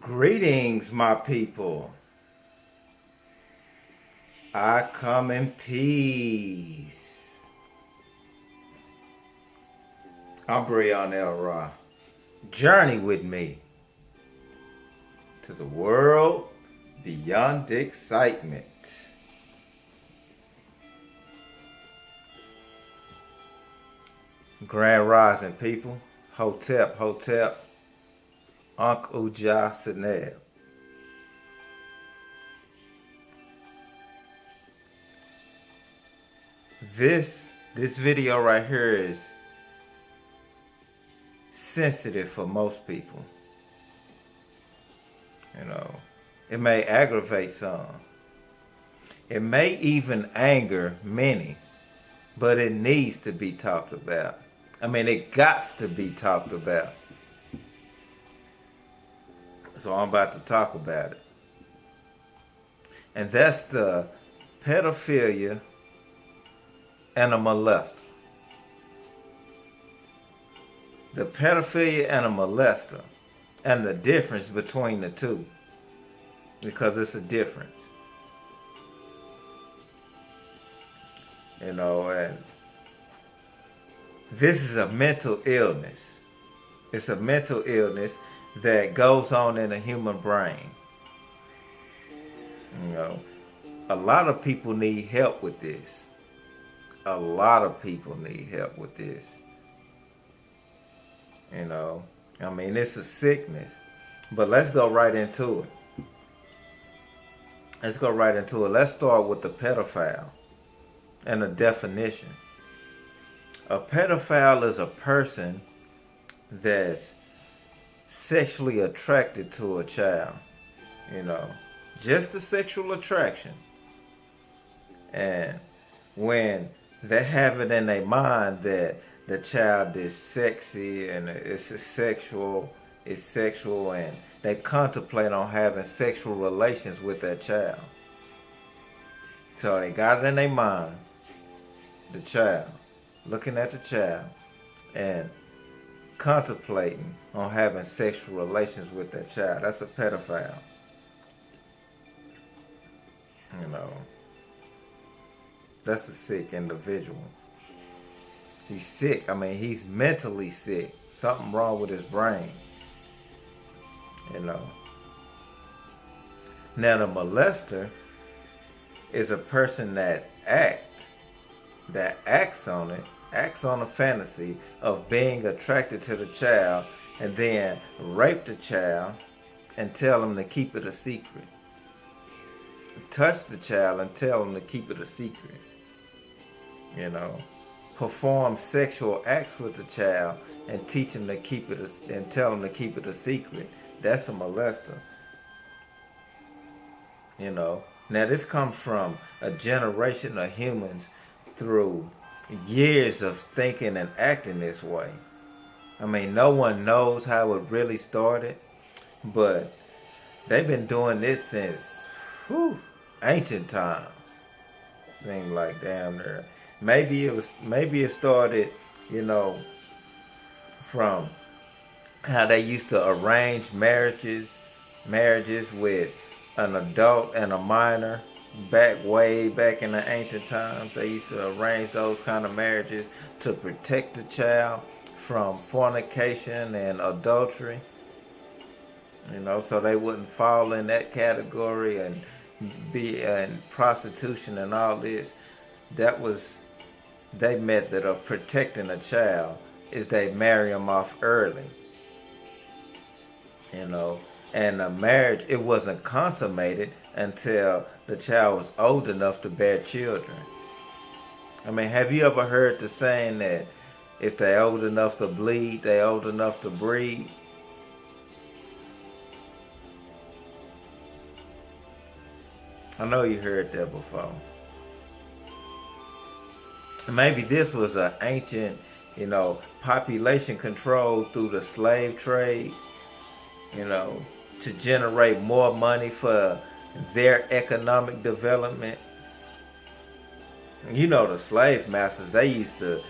Greetings, my people. I come in peace. I'm Breon El Ra. Journey with me to the world beyond excitement. Grand Rising, people. Hotep, Unc Uja Seneb. This video right here is sensitive for most people. You know, it may aggravate some. It may even anger many, but it needs to be talked about. I mean, it gots to be talked about. So I'm about to talk about it. And that's the pedophilia and a molester. The pedophilia and a molester, and the difference between the two, because it's a difference. You know, and this is a mental illness. It's a mental illness that goes on in the human brain. You know, a lot of people need help with this. A lot of people need help with this. You know, I mean, it's a sickness. But let's go right into it. Let's go right into it. Let's start with the pedophile and the definition. A pedophile is a person that's sexually attracted to a child. You know, just the sexual attraction. And when they have it in their mind that the child is sexy and it's sexual, and they contemplate on having sexual relations with that child. So they got it in their mind, the child, looking at the child and contemplating on having sexual relations with that child. That's a pedophile. You know, that's a sick individual. He's sick. I mean, he's mentally sick. Something wrong with his brain. You know. Now, the molester is a person that acts on a fantasy of being attracted to the child and then rape the child and tell him to keep it a secret. Touch the child and tell him to keep it a secret. You know. Perform sexual acts with the child and teach him to keep it and tell him to keep it a secret. That's a molester. You know. Now this comes from a generation of humans through years of thinking and acting this way. I mean, no one knows how it really started, but they've been doing this since ancient times. Seems like damn near. Maybe it started, you know, from how they used to arrange marriages with an adult and a minor way back in the ancient times. They used to arrange those kind of marriages to protect the child from fornication and adultery. You know, so they wouldn't fall in that category and be in prostitution and all this. That was their method of protecting a child, is they marry them off early. You know, and the marriage, it wasn't consummated until the child was old enough to bear children. I mean, have you ever heard the saying that if they're old enough to bleed, they're old enough to breed? I know you heard that before. Maybe this was an ancient, you know, population control through the slave trade, you know, to generate more money for their economic development. You know, the slave masters, they used to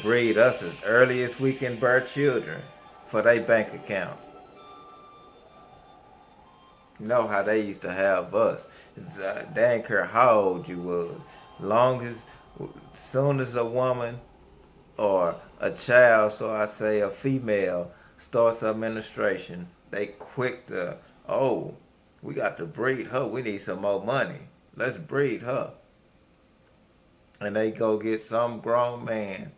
breed us as early as we can bear children for their bank account. You know how they used to have us. They didn't care how old you was. Long as, soon as a woman or a child, so I say a female, starts her menstruation, they quick to, oh, we got to breed her. We need some more money. Let's breed her. And they go get some grown man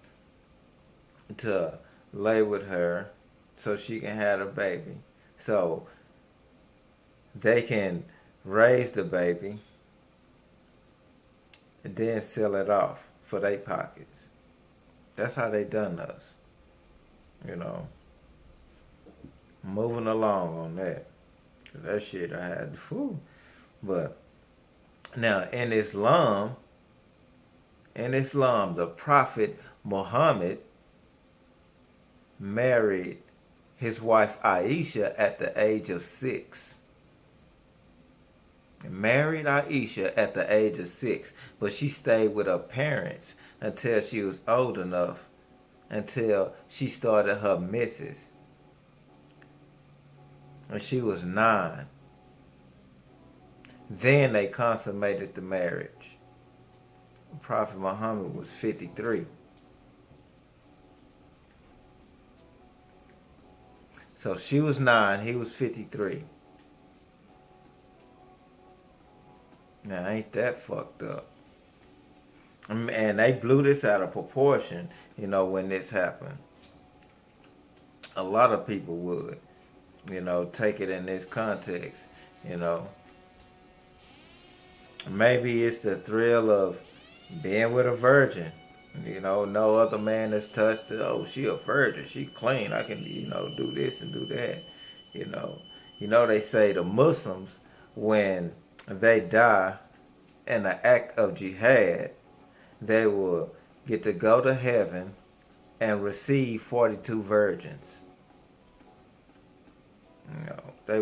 to lay with her so she can have a baby. So they can raise the baby and then sell it off for their pockets. That's how they done us. You know. Moving along on that. That shit I had, whew. But now in Islam, the Prophet Muhammad married his wife Aisha at the age of 6. Married Aisha at the age of 6, but she stayed with her parents until she was old enough, until she started her missus. And she was 9. Then they consummated the marriage. Prophet Muhammad was 53. So she was 9, he was 53. Now ain't that fucked up? And they blew this out of proportion, you know, when this happened. A lot of people would, you know, take it in this context, you know. Maybe it's the thrill of being with a virgin. You know, no other man has touched it. Oh, she a virgin. She clean. I can, you know, do this and do that. You know. You know, they say the Muslims, when they die in the act of jihad, they will get to go to heaven and receive 42 virgins. You know, they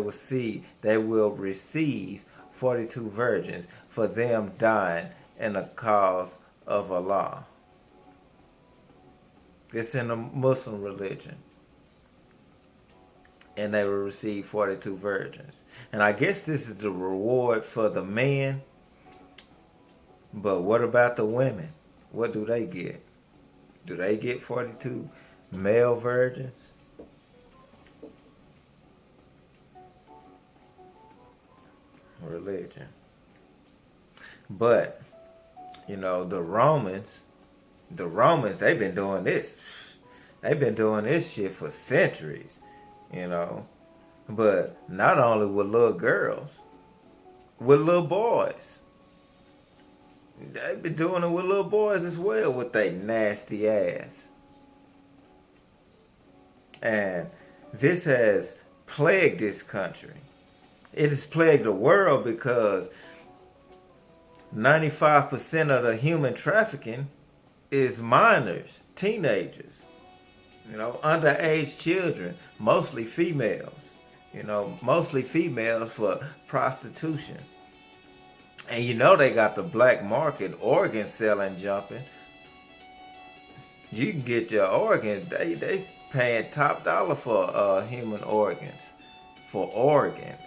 will receive 42 virgins for them dying in the cause of Allah. It's in the Muslim religion. And they will receive 42 virgins. And I guess this is the reward for the men. But what about the women? What do they get? Do they get 42 male virgins? Religion. But, you know, the Romans, they've been doing this. They've been doing this shit for centuries, you know. But not only with little girls, with little boys. They've been doing it with little boys as well, with their nasty ass. And this has plagued this country. It has plagued the world because 95% of the human trafficking is minors, teenagers, you know, underage children, mostly females, you know, mostly females for prostitution. And you know they got the black market organ selling jumping. You can get your organ, they paying top dollar for human organs, for organs.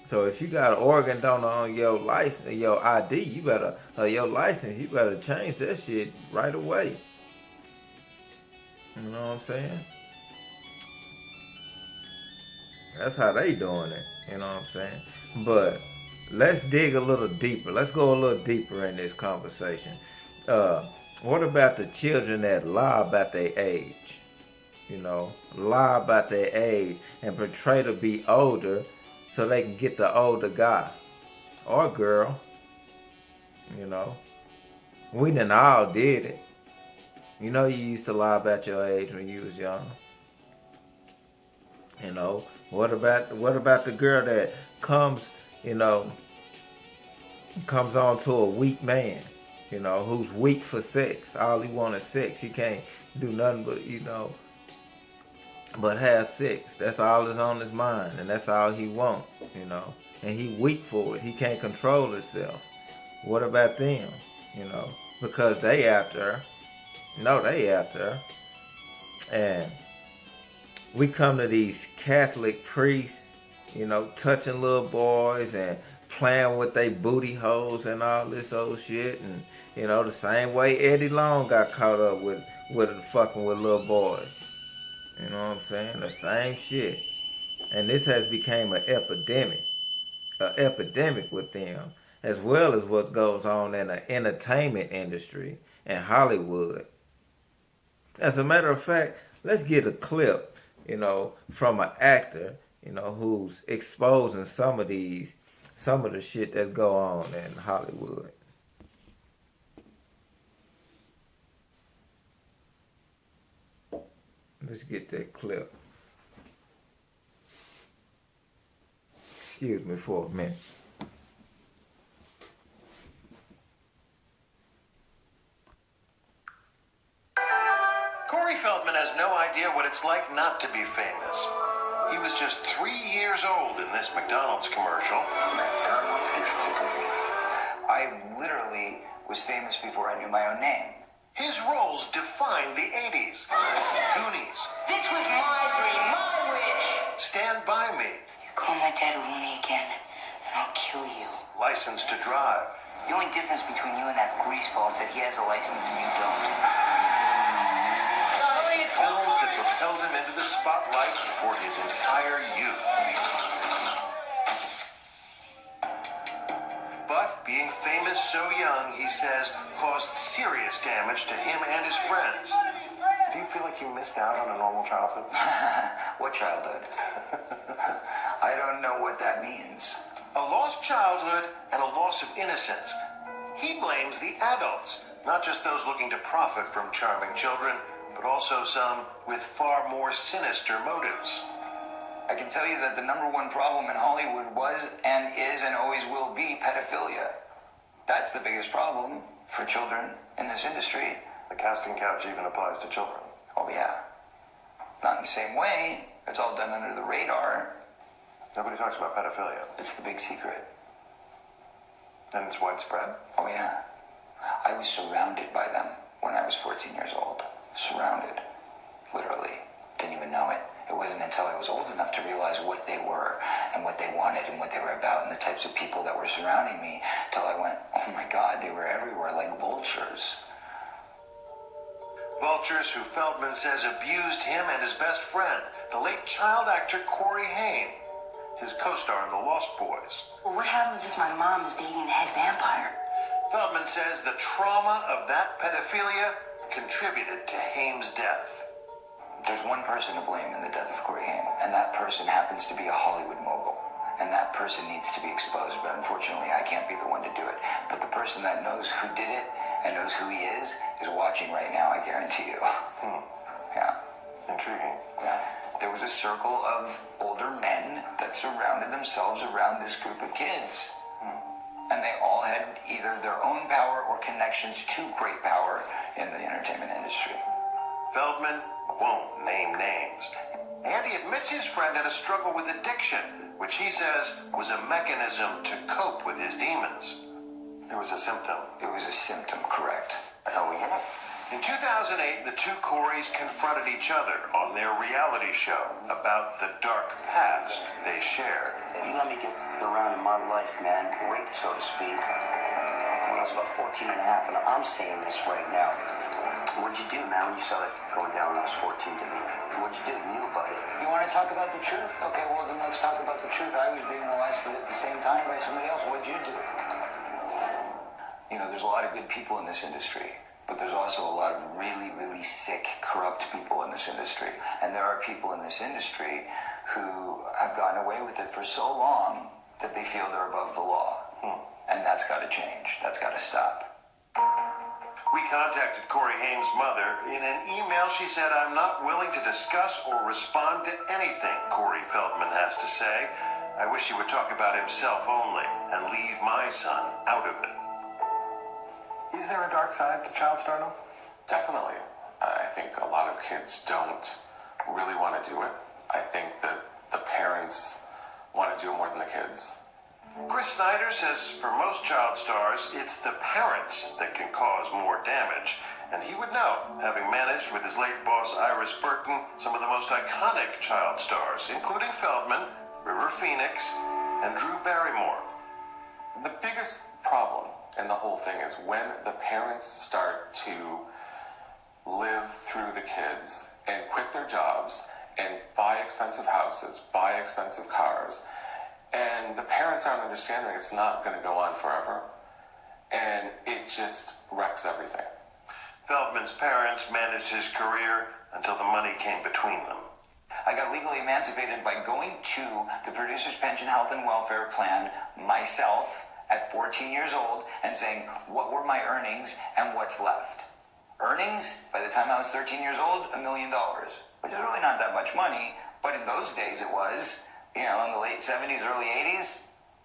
So if you got an organ donor on your license, your ID, you better, your license, you better change that shit right away. You know what I'm saying? That's how they doing it. You know what I'm saying? But let's dig a little deeper. Let's go a little deeper in this conversation. What about the children that lie about their age? You know, lie about their age and portray to be older so they can get the older guy or girl. You know, we done all did it. You know, you used to lie about your age when you was young. You know, what about the girl that comes, you know, comes on to a weak man, you know, who's weak for sex. All he wants is sex. He can't do nothing but, you know, but have sex. That's all that's on his mind, and that's all he wants, you know. And he weak for it. He can't control himself. What about them, you know? Because they after her. No, they after her. And we come to these Catholic priests, touching little boys and playing with they booty holes and all this old shit. And, the same way Eddie Long got caught up with fucking with little boys. You know what I'm saying? The same shit. And this has become an epidemic with them, as well as what goes on in the entertainment industry and Hollywood. As a matter of fact, let's get a clip, from an actor, who's exposing some of the shit that go on in Hollywood. Let's get that clip. Excuse me for a minute. Corey Feldman has no idea what it's like not to be famous. He was just 3 years old in this McDonald's commercial. I literally was famous before I knew my own name. His roles defined the 80s. Goonies. This was my dream, my wish. Stand By Me. You call my dad Rooney again, and I'll kill you. License to Drive. The only difference between you and that greaseball is that he has a license and you don't. Films that propelled him into the spotlight for his entire youth. But being famous so young, he says, caused serious damage to him and his friends. Do you feel like you missed out on a normal childhood? What childhood? I don't know what that means. A lost childhood and a loss of innocence. He blames the adults, not just those looking to profit from charming children, but also some with far more sinister motives. I can tell you that the number one problem in Hollywood was and is and always will be pedophilia. That's the biggest problem for children in this industry. The casting couch even applies to children. Oh yeah. Not in the same way. It's all done under the radar. Nobody talks about pedophilia. It's the big secret. And it's widespread. Oh yeah. I was surrounded by them when I was 14 years old. Surrounded. Literally. Didn't even know it. It wasn't until I was old enough to realize what they were and what they wanted and what they were about and the types of people that were surrounding me till I went, oh my God, they were everywhere like vultures. Vultures who Feldman says abused him and his best friend, the late child actor Corey Haim, his co-star in The Lost Boys. Well, what happens if my mom is dating the head vampire? Feldman says the trauma of that pedophilia contributed to Haim's death. There's one person to blame in the death of Corey Haim, and that person happens to be a Hollywood mogul. And that person needs to be exposed, but unfortunately I can't be the one to do it. But the person that knows who did it and knows who he is watching right now, I guarantee you. Yeah. Intriguing. Yeah. There was a circle of older men that surrounded themselves around this group of kids. And they all had either their own power or connections to great power in the entertainment industry. Feldman won't name names. And he admits his friend had a struggle with addiction, which he says was a mechanism to cope with his demons. It was a symptom. It was a symptom, correct. Oh, yeah. In 2008, the two Coreys confronted each other on their reality show about the dark past they shared. You let me get around in my life, man, raped, so to speak, when I was about 14 and a half, and I'm saying this right now. What'd you do, man, when you saw it going down when I was 14 to me? What'd you do? You knew about it. You want to talk about the truth? Okay, well, then let's talk about the truth. I was being molested at the same time by somebody else. What'd you do? You know, there's a lot of good people in this industry, but there's also a lot of really, really sick, corrupt people in this industry. And there are people in this industry who have gotten away with it for so long that they feel they're above the law. And that's got to change. That's got to stop. We contacted Corey Haim's mother. In an email, she said, "I'm not willing to discuss or respond to anything Corey Feldman has to say. I wish he would talk about himself only and leave my son out of it." Is there a dark side to child stardom? Definitely. I think a lot of kids don't really want to do it. I think that the parents want to do it more than the kids. Chris Snyder says for most child stars, it's the parents that can cause more damage. And he would know, having managed with his late boss Iris Burton some of the most iconic child stars, including Feldman River Phoenix, and Drew Barrymore. The biggest problem in the whole thing is when the parents start to live through the kids and quit their jobs and buy expensive houses, buy expensive cars, and the parents aren't understanding it's not going to go on forever, and it just wrecks everything. Feldman's parents managed his career until the money came between them. I got legally emancipated by going to the Producer's Pension Health and Welfare Plan myself at 14 years old and saying, what were my earnings and what's left? Earnings, by the time I was 13 years old, $1 million, which is really not that much money, but in those days it was, in the late 70s, early 80s,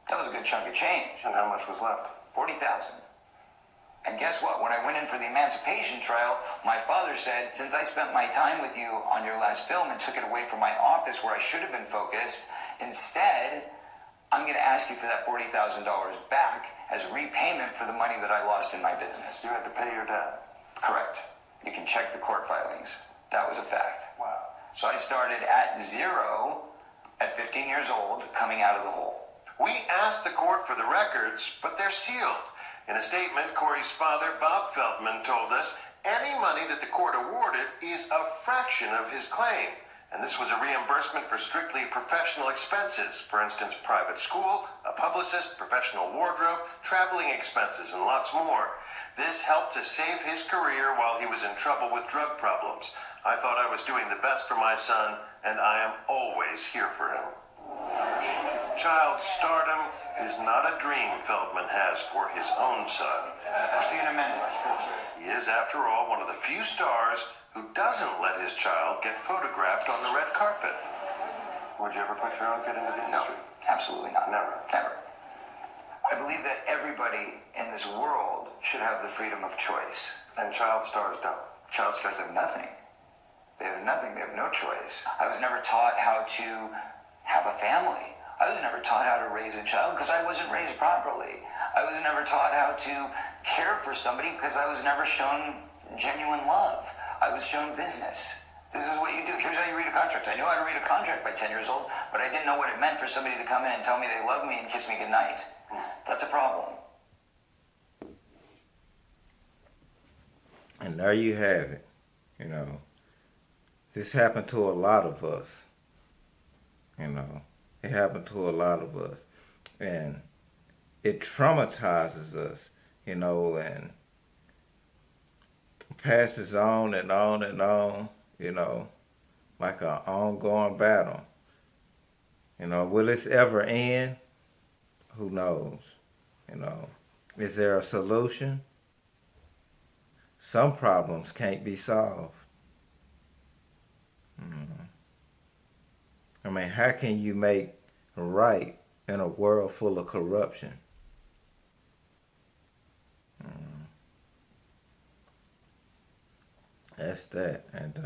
that was a good chunk of change. And how much was left? 40,000. And guess what? When I went in for the emancipation trial, my father said, since I spent my time with you on your last film and took it away from my office where I should have been focused, instead, I'm going to ask you for that $40,000 back as repayment for the money that I lost in my business. You had to pay your dad. Correct. You can check the court filings. That was a fact. Wow. So I started at zero at 15 years old, coming out of the hole. We asked the court for the records, but they're sealed. In a statement, Corey's father, Bob Feldman, told us any money that the court awarded is a fraction of his claim. And this was a reimbursement for strictly professional expenses. For instance, private school, a publicist, professional wardrobe, traveling expenses, and lots more. This helped to save his career while he was in trouble with drug problems. I thought I was doing the best for my son, and I am always here for him. Child stardom is not a dream Feldman has for his own son. I'll see you in a minute. He is, after all, one of the few stars who doesn't let his child get photographed on the red carpet. Would you ever put your own kid into the No, industry? absolutely not. Never. Never. I believe that everybody in this world should have the freedom of choice. And child stars don't. Child stars have nothing. They have nothing. They have no choice. I was never taught how to have a family. I was never taught how to raise a child because I wasn't raised properly. I was never taught how to care for somebody because I was never shown genuine love. I was shown business. This is what you do. Here's how you read a contract. I knew how to read a contract by 10 years old, but I didn't know what it meant for somebody to come in and tell me they love me and kiss me goodnight. That's a problem. And there you have it. This happened to a lot of us. It happened to a lot of us. And it traumatizes us, and passes on and on and on, like an ongoing battle. Will this ever end? Who knows? Is there a solution? Some problems can't be solved. How can you make right in a world full of corruption? That's that. And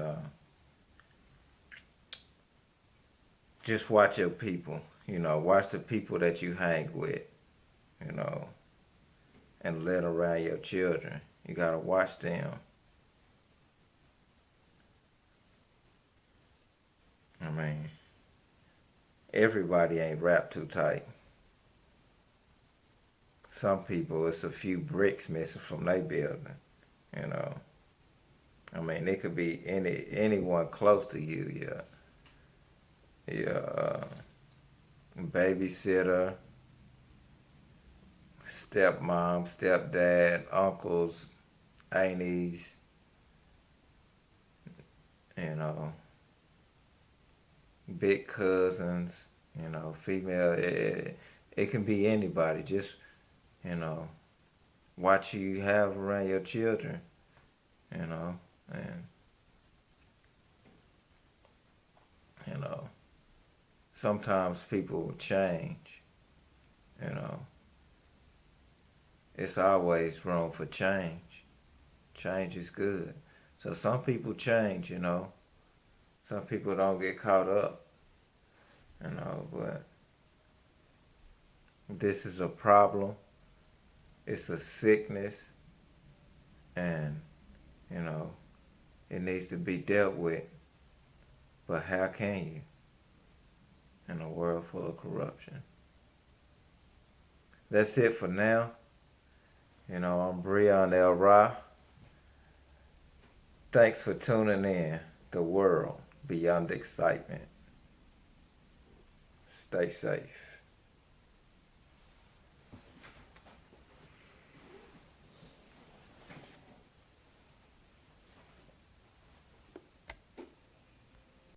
just watch your people. Watch the people that you hang with, and let around your children. You gotta watch them. Everybody ain't wrapped too tight. Some people, it's a few bricks missing from their building, It could be anyone close to you, your babysitter, stepmom, stepdad, uncles, aunties, big cousins, female. It can be anybody. Just, watch who you have around your children, and sometimes people will change, It's always room for change. Change is good. So some people change, Some people don't get caught up, but this is a problem. It's a sickness, and, it needs to be dealt with. But how can you? in a world full of corruption. That's it for now. You know, I'm Breon El Ra. Thanks for tuning in. The world beyond excitement. Stay safe.